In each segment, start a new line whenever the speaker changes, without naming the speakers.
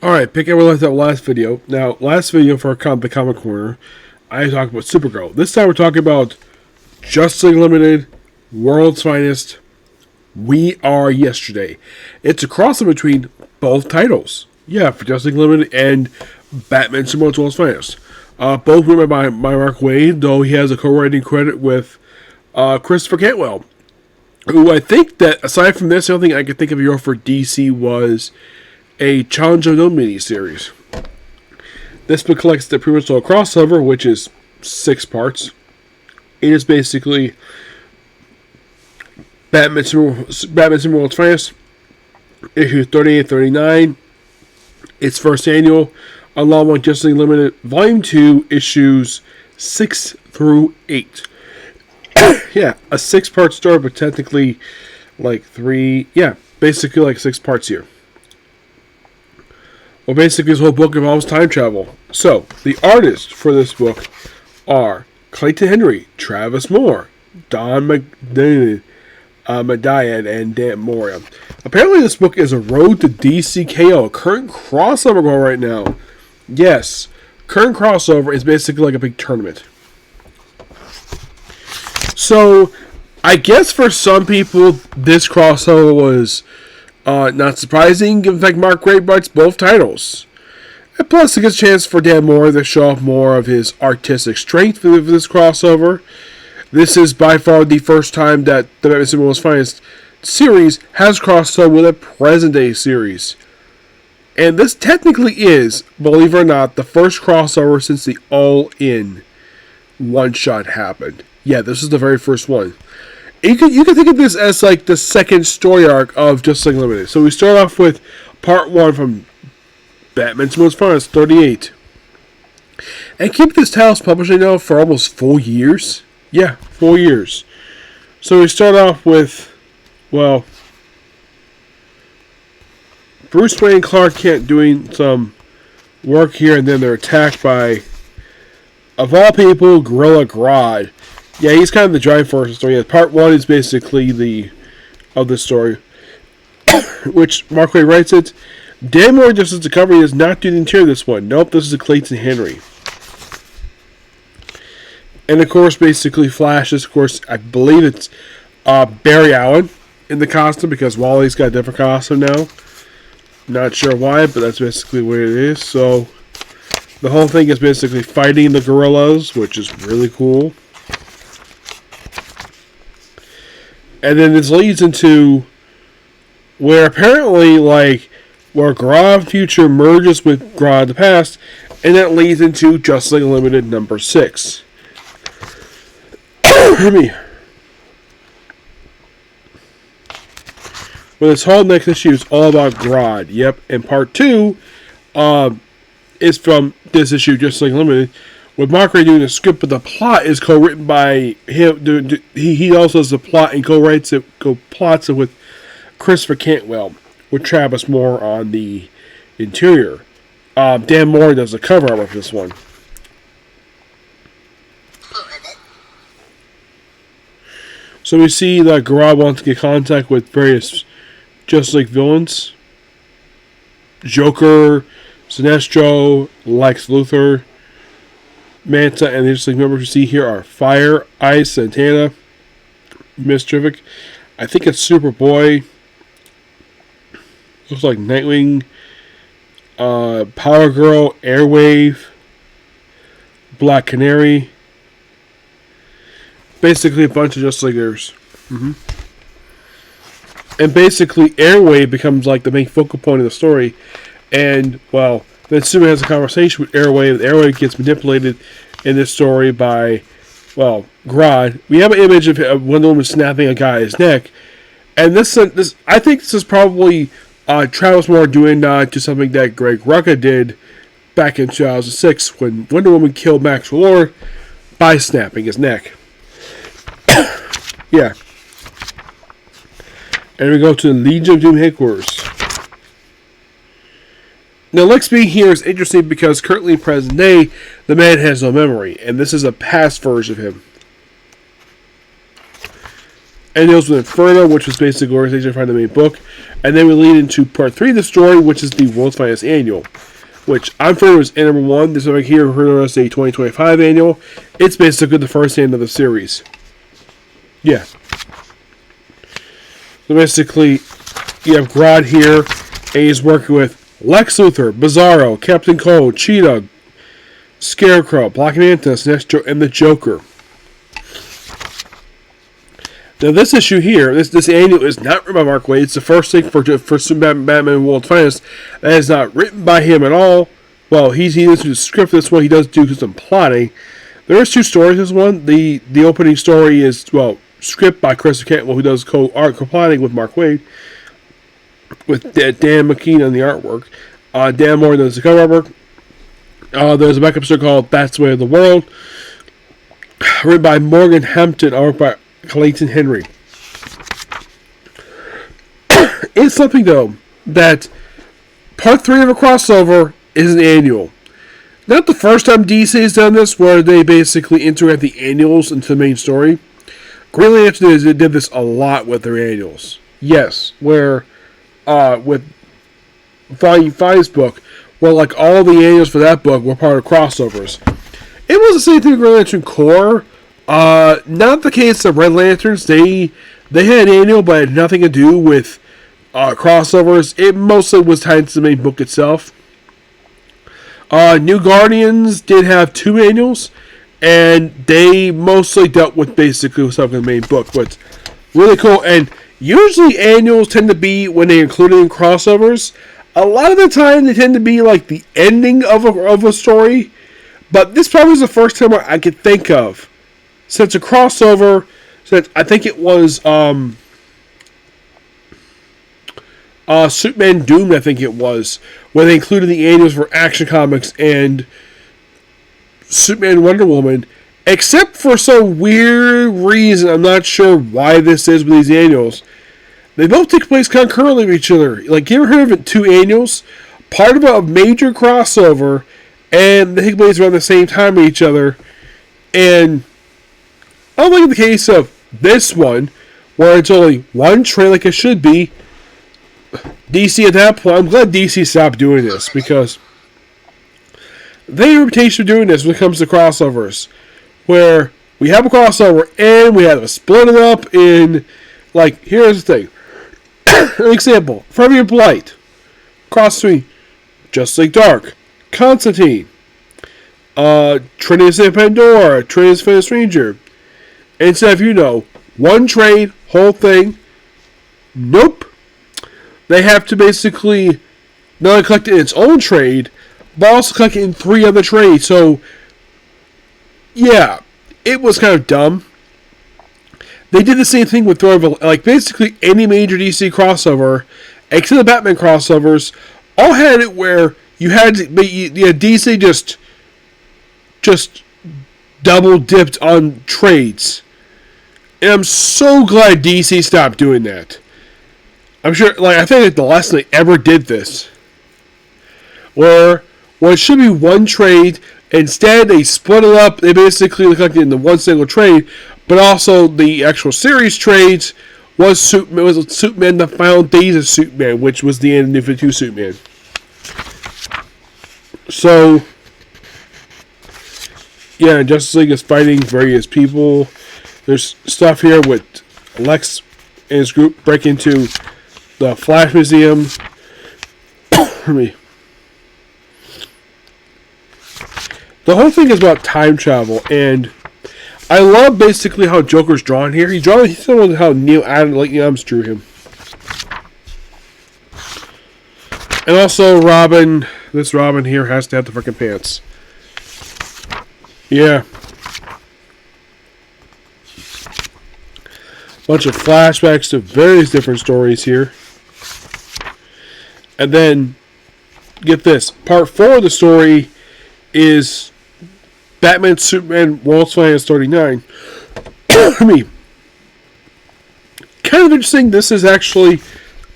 Alright, pick up where we left that last video. Now, last video for the Comic Corner, I talked about Supergirl. This time we're talking about Justice League Limited, World's Finest, We Are Yesterday. It's a crossover between both titles. Yeah, for Justice League Limited and Batman Superman's World's Finest. Both written by Mark Waid, though he has a co-writing credit with Christopher Cantwell, who I think that, aside from this, the only thing I could think of here for DC was a Challenge Unknown miniseries. This book collects the pretty much a crossover, which is 6 parts. It is basically Batman Super World's Finest, issues 38 39, its first annual, along with Justice League Limited, Volume 2, issues 6 through 8. Yeah, a 6-part story, but technically like 3, basically like 6 parts here. Well, basically, this whole book involves time travel. So, the artists for this book are Clayton Henry, Travis Moore, Don Medina, and Dan Moria. Apparently, this book is a road to DCKO, a current crossover going right now. Yes, current crossover is basically like a big tournament. So, I guess for some people, this crossover was not surprising, given the fact Mark Waid writes both titles. And plus, it gives a chance for Dan Moore to show off more of his artistic strength for this crossover. This is by far the first time that the Batman Superman's Finest series has crossed over with a present-day series. And this technically is, believe it or not, the first crossover since the All-In one-shot happened. Yeah, this is the very first one. You can think of this as like the second story arc of Justice League Limited. So we start off with part 1 from Batman Superman's Finest 38. And keep this title publishing now for almost 4 years. Yeah, 4 years. So we start off with, well, Bruce Wayne and Clark Kent doing some work here, and then they're attacked by, of all people, Gorilla Grodd. Yeah, he's kind of the driving force of the story. Yeah, part 1 is basically the story, which Mark Waid writes it. Dan Moore, just as the cover, does not do the interior of this one. Nope, this is a Clayton Henry. And of course, basically Flash is, of course, I believe it's Barry Allen in the costume, because Wally's got a different costume now. Not sure why, but that's basically what it is. So the whole thing is basically fighting the gorillas, which is really cool. And then this leads into where apparently, like, where Grodd future merges with Grodd the past, and that leads into Justice League Limited number 6. Hear me. Well, this whole next issue is all about Grodd. Yep, and part 2 is from this issue, Justice League Limited, with Mark Waid doing the script, but the plot is co-written by him. He also does the plot and co-writes it, plots it with Christopher Cantwell, with Travis Moore on the interior. Dan Moore does the cover art for this one. So we see that Grodd wants to get contact with various Justice League villains. Joker, Sinestro, Lex Luthor, Manta, and the Justice League members we see here are Fire, Ice, Santana, Mischievous. I think it's Superboy. Looks like Nightwing, Power Girl, Airwave, Black Canary. Basically a bunch of Justice Leaguers. And basically Airwave becomes like the main focal point of the story. And, well, then Superman has a conversation with Airwave. Airwave gets manipulated in this story by, well, Grodd. We have an image of Wonder Woman snapping a guy's neck. And this I think this is probably Travis Moore doing to something that Greg Rucka did back in 2006 when Wonder Woman killed Max Lord by snapping his neck. Yeah. And we go to the Legion of Doom headquarters. Now, Lex being here is interesting because currently in present day, the man has no memory, and this is a past version of him. and deals with Inferno, which was basically the organization behind the main book. And then we lead into part 3 of the story, which is the World's Finest Annual, which I'm familiar with as number 1. This over here heard as a 2025 annual. It's basically the first end of the series. Yeah. So basically, you have Grodd here, and he's working with Lex Luthor, Bizarro, Captain Cold, Cheetah, Scarecrow, Black Mantis, and the Joker. Now, this issue here, this annual is not written by Mark Waid. It's the first thing for Batman World's Finest that is not written by him at all. Well, he does do the script. This one he does do some plotting. There is 2 stories. This one, the opening story is script by Chris Cantwell, who does co-plotting with Mark Waid, with Dan McKean on the artwork. Dan Moore does the cover artwork. There's a backup story called That's the Way of the World, written by Morgan Hampton, artwork by Clayton Henry. It's something, though, that part 3 of a crossover is an annual. Not the first time DC has done this, where they basically integrate the annuals into the main story. Green Lantern did this a lot with their annuals. Yes, where with Volume 5's book, where like all the annuals for that book were part of crossovers. It was the same thing with Green Lantern Corps. Not the case of Red Lanterns. They had an annual, but it had nothing to do with crossovers. It mostly was tied to the main book itself. New Guardians did have 2 annuals, and they mostly dealt with basically stuff in the main book. But really cool. And usually annuals tend to be when they include it in crossovers. A lot of the time they tend to be like the ending of a story. But this probably is the first time I could think of, since a crossover, since I think it was Superman Doomed, I think it was, where they included the annuals for Action Comics and Superman Wonder Woman, except for some weird reason. I'm not sure why this is with these annuals. They both take place concurrently with each other. Like, you ever heard of 2 annuals? Part of a major crossover, and they take place around the same time with each other. And unlike in the case of this one, where it's only one trade like it should be, DC at that point, I'm glad DC stopped doing this, because they have a reputation for doing this when it comes to crossovers, where we have a crossover and we have to split it up in, like, here's the thing. An example, Forever Blight, cross between Justice League Dark, Constantine, Trinity of Pandora, Trinity of Stranger. Instead of, one trade, whole thing, nope. They have to basically not only collect it in its own trade, but also collect it in 3 other trades. So, yeah, it was kind of dumb. They did the same thing with like basically any major DC crossover, except the Batman crossovers, all had it where you had DC just double dipped on trades. And I'm so glad DC stopped doing that. I'm sure, I think the last time they ever did this, where it should be one trade, instead they split it up. They basically collected it into one single trade, but also the actual series trades was Superman, the final days of Superman, which was the end of New 52 Superman. So, yeah, Justice League is fighting various people. There's stuff here with Lex and his group break into the Flash Museum. For me. The whole thing is about time travel, and I love basically how Joker's drawn here. He's similar to how Neil Adams drew him. And also Robin, this Robin here has to have the freaking pants. Yeah. Bunch of flashbacks to various different stories here. And then, get this, part 4 of the story is Batman, Superman, World's Finest 39. I mean, kind of interesting. This is actually,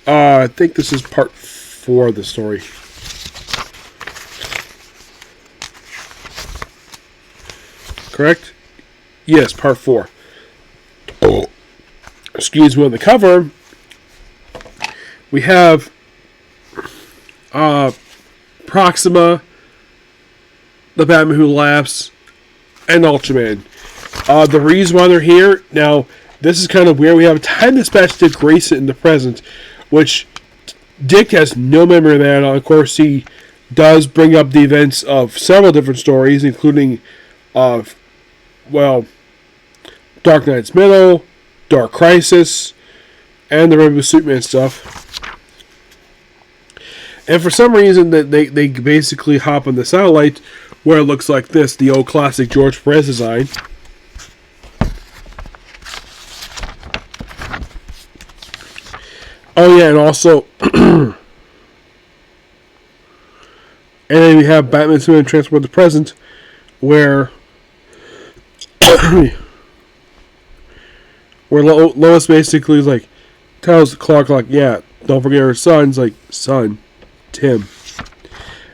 I think this is part 4 of the story. Correct? Yes, part 4. excuse me, on the cover, we have Proxima, the Batman Who Laughs, and Ultraman. The reason why they're here, now, this is kind of weird. We have Time Dispatch Dick Grayson in the present, which Dick has no memory of that. Of course, he does bring up the events of several different stories, including, Dark Knight's Middle, Dark Crisis, and the Rebel Superman stuff. And for some reason, they basically hop on the satellite where it looks like this, the old classic George Perez design. Oh yeah, and also, and then we have Batman Superman Transport the Present, where Lois basically is like, tells Clark, like, yeah, don't forget her son's like, son, Tim.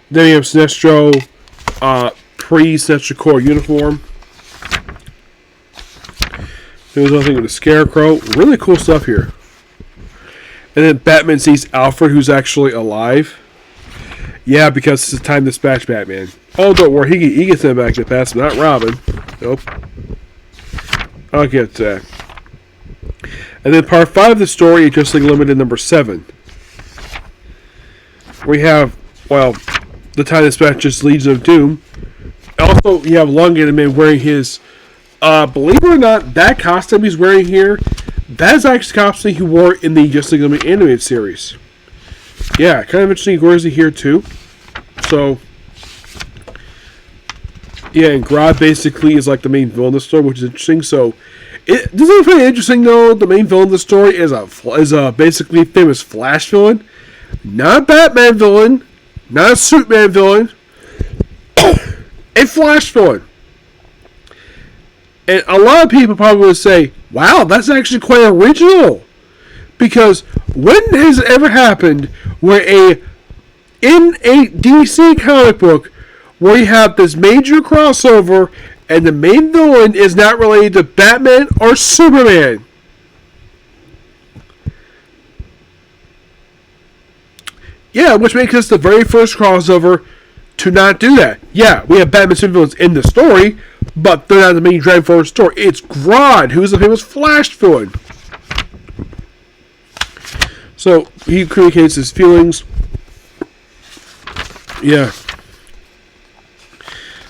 Then we have Sinestro, pre-Sinestro Corps uniform. There's nothing with the Scarecrow. Really cool stuff here. And then Batman sees Alfred, who's actually alive. Yeah, because it's a Time Dispatch Batman. Oh, don't worry, he gets him back to the past, but not Robin. Nope. I'll get to that. And then part 5 of the story is Justice League Limited number 7. We have, the Time Dispatch's Legion of Doom. Also, you have Longated Man wearing his, believe it or not, that costume he's wearing here, that is actually the costume he wore in the Justice League Limited animated series. Yeah, kind of interesting. He wears it here too. So, yeah, and Grodd basically is like the main villain of the story, which is interesting. So, this is pretty interesting though. The main villain of the story is a basically famous Flash villain, not a Batman villain, not a Superman villain, a Flash villain. And a lot of people probably would say, wow, that's actually quite original. Because when has it ever happened where in a DC comic book where you have this major crossover and the main villain is not related to Batman or Superman? Yeah, which makes this the very first crossover to not do that. Yeah, we have Batman and Superman villains in the story, but they're not the main driving force of the story. It's Grodd, who's the famous Flash villain. So, he communicates his feelings. Yeah.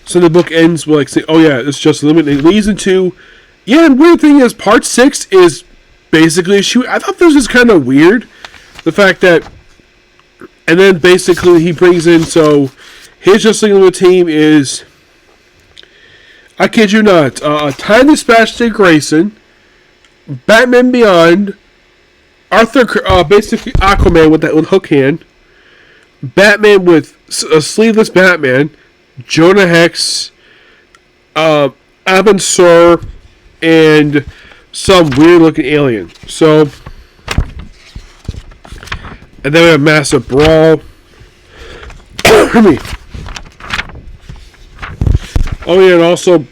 So the book ends with, like, saying, oh yeah, it's just limited. It leads into, yeah, and weird thing is, part 6 is basically a shoot. I thought this was kind of weird. The fact that, and then basically he brings in, so, his Justice League Limited team is, I kid you not, Time Dispatch Dick Grayson, Batman Beyond, Arthur, basically Aquaman with that hook hand, Batman with a sleeveless Batman, Jonah Hex, Abin Sur, and some weird looking alien. So, and then we have Massive Brawl. Oh yeah, and also,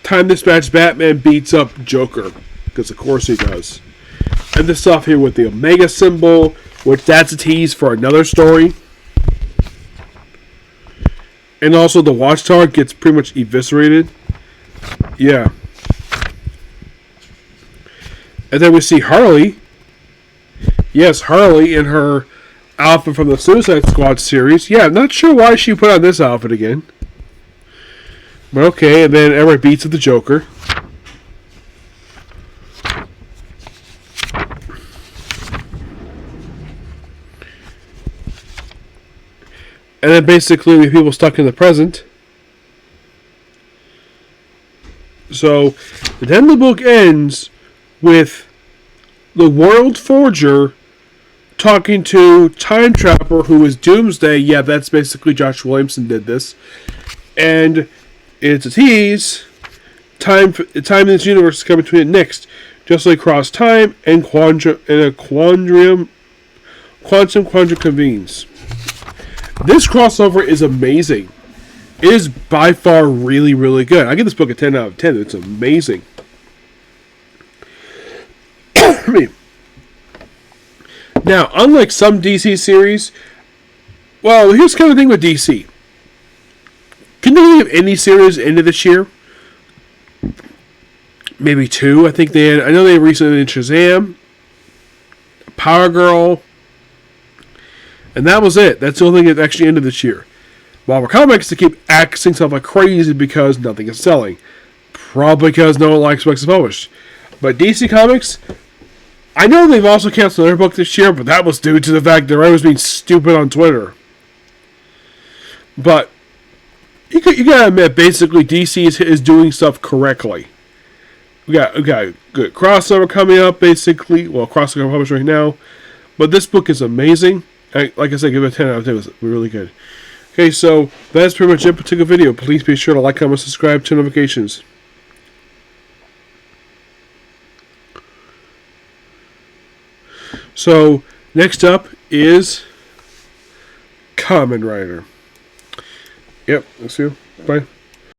Time Dispatch Batman beats up Joker. Because of course he does. And this stuff here with the Omega symbol, which that's a tease for another story. And also the Watchtower gets pretty much eviscerated. Yeah. And then we see Harley. Yes, Harley in her outfit from the Suicide Squad series. Yeah, I'm not sure why she put on this outfit again. But okay, and then everybody beats up the Joker. And then basically we have people stuck in the present. So then the book ends with the World Forger talking to Time Trapper, who is Doomsday. Yeah, that's basically Josh Williamson did this. And it's a tease. Time in this universe is coming to an next. Just like cross time and quantum convenes. This crossover is amazing. It is by far really, really good. I give this book a 10 out of 10. It's amazing. me. Now, unlike some DC series, well, here's kind of the thing with DC. Can you think of any series into this year? Maybe two. I think they had. I know they recently did Shazam, Power Girl, and that was it. That's the only thing that actually ended this year. Marvel Comics, they keep axing stuff like crazy because nothing is selling. Probably because no one likes books published. But DC Comics, I know they've also canceled their book this year, but that was due to the fact that everyone was being stupid on Twitter. But you gotta admit, basically, DC is doing stuff correctly. We got good crossover coming up, basically. Well, crossover published right now. But this book is amazing. Like I said, give it a 10 out of 10. It was really good. Okay, so that's pretty much it for the video. Please be sure to like, comment, subscribe, turn notifications. So, next up is Kamen Rider. Yep, that's you. Bye.